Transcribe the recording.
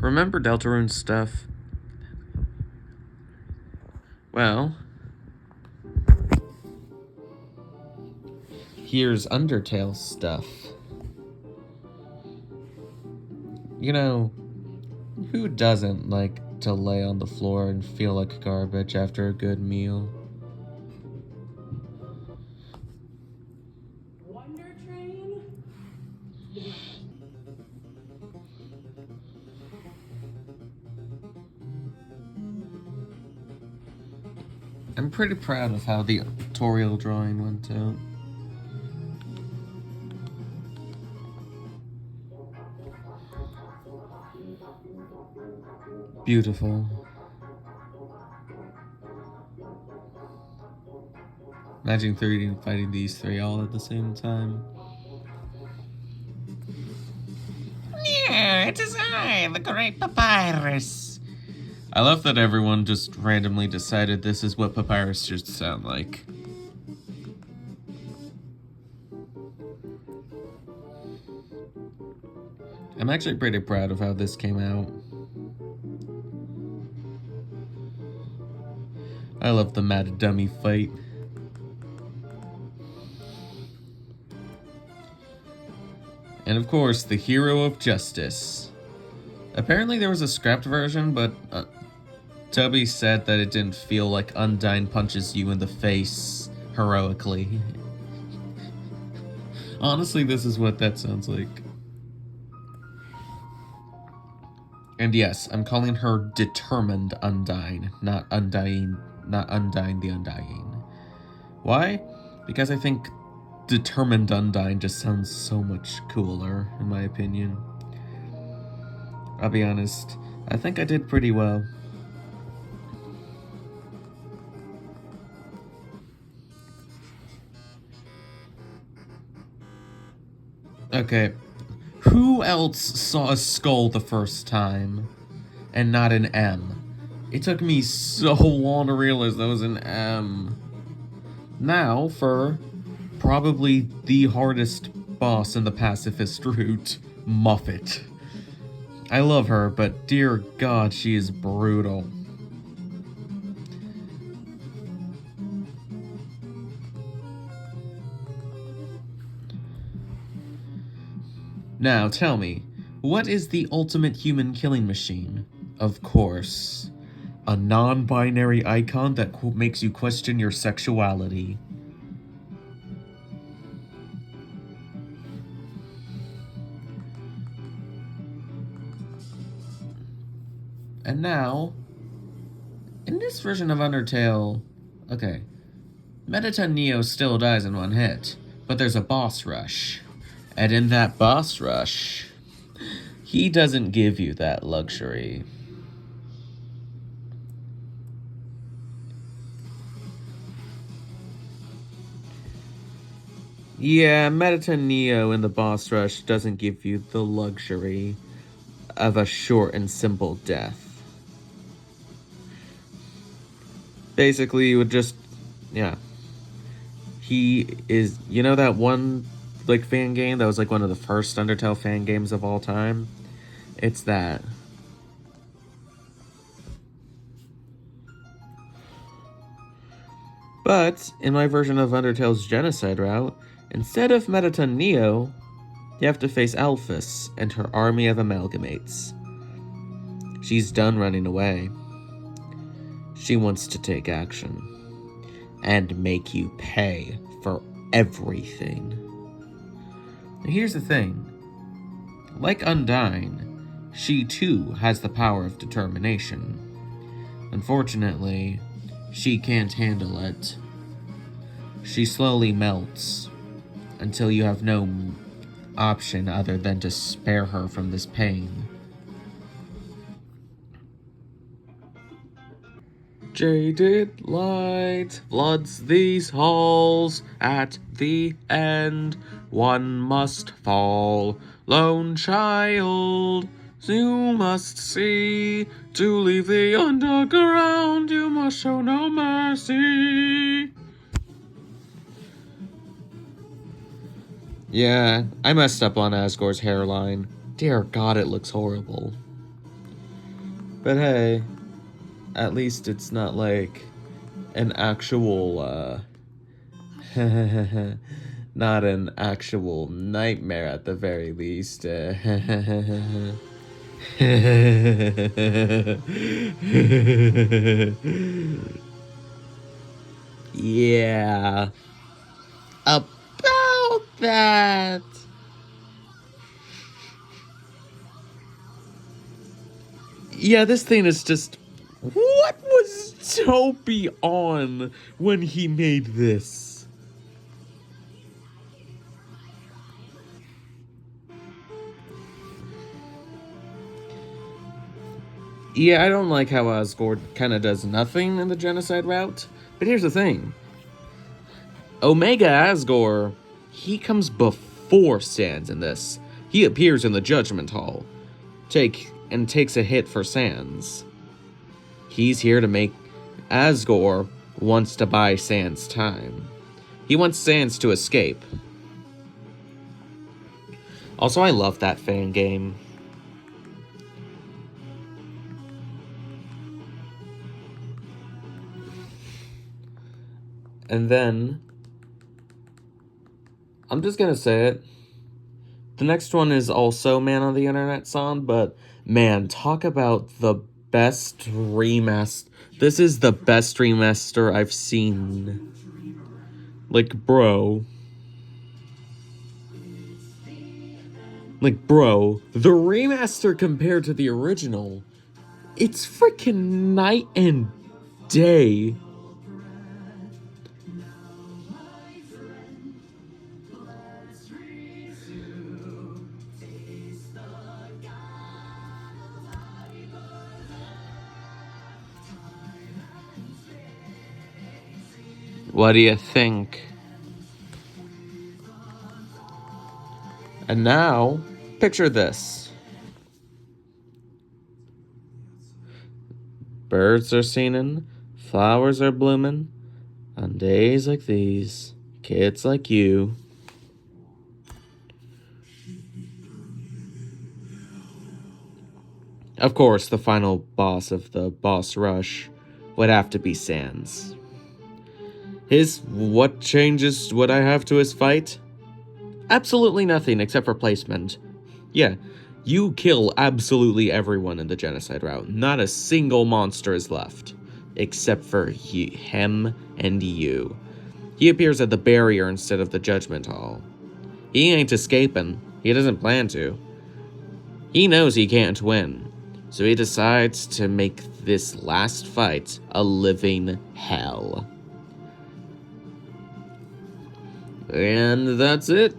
Remember Deltarune stuff? Well, here's Undertale stuff. You know, who doesn't like to lay on the floor and feel like garbage after a good meal? Wonder Train? I'm pretty proud of how the tutorial drawing went out. Beautiful. Imagine fighting these three all at the same time. Yeah, it is I, the great Papyrus. I love that everyone just randomly decided this is what Papyrus should sound like. I'm actually pretty proud of how this came out. I love the mad dummy fight. And of course, the hero of justice. Apparently there was a scrapped version, but Toby said that it didn't feel like Undyne punches you in the face heroically. Honestly, this is what that sounds like. And yes, I'm calling her Determined Undyne, not Undyne the Undying. Why? Because I think Determined Undyne just sounds so much cooler, in my opinion. I'll be honest, I think I did pretty well. Okay, who else saw a skull the first time and not an M? It took me so long to realize that was an M. Now for probably the hardest boss in the pacifist route, Muffet. I love her, but dear God, she is brutal. Now tell me, what is the ultimate human killing machine? Of course, a non-binary icon that makes you question your sexuality. And now, in this version of Undertale, okay, Mettaton Neo still dies in one hit, but there's a boss rush. And in that boss rush, he doesn't give you that luxury. Yeah, Mettaton Neo in the boss rush doesn't give you the luxury of a short and simple death. Basically, you would just, yeah. He is, you know that one, like, fan game that was, like, one of the first Undertale fan games of all time? It's that. But, in my version of Undertale's genocide route, instead of Mettaton Neo, you have to face Alphys and her army of amalgamates. She's done running away. She wants to take action. And make you pay for everything. Now, here's the thing. Like Undyne, she too has the power of determination. Unfortunately, she can't handle it. She slowly melts until you have no option other than to spare her from this pain. Jaded light floods these halls. At the end, one must fall. Lone child, you must see. To leave the underground, you must show no mercy. Yeah, I messed up on Asgore's hairline. Dear God, it looks horrible. But hey, at least it's not like an actual, not an actual nightmare at the very least. Yeah. About that. Yeah, this thing is just. What was Toby on when he made this? Yeah, I don't like how Asgore kind of does nothing in the genocide route. But here's the thing Omega Asgore, he comes before Sans in this. He appears in the Judgment Hall. Takes a hit for Sans. He's here to make. Asgore wants to buy Sans time. He wants Sans to escape. Also, I love that fan game. And then, I'm just gonna say it. The next one is also Man on the Internet song, but man, talk about the best remaster. This is the best remaster I've seen. Like, bro. The remaster compared to the original, it's freaking night and day. What do you think? And now, picture this. Birds are singing, flowers are blooming. On days like these, kids like you. Of course, the final boss of the boss rush would have to be Sans. What changes would I have to his fight? Absolutely nothing except for placement. Yeah, you kill absolutely everyone in the genocide route. Not a single monster is left. Except for him and you. He appears at the barrier instead of the judgment hall. He ain't escaping. He doesn't plan to. He knows he can't win. So he decides to make this last fight a living hell. And that's it.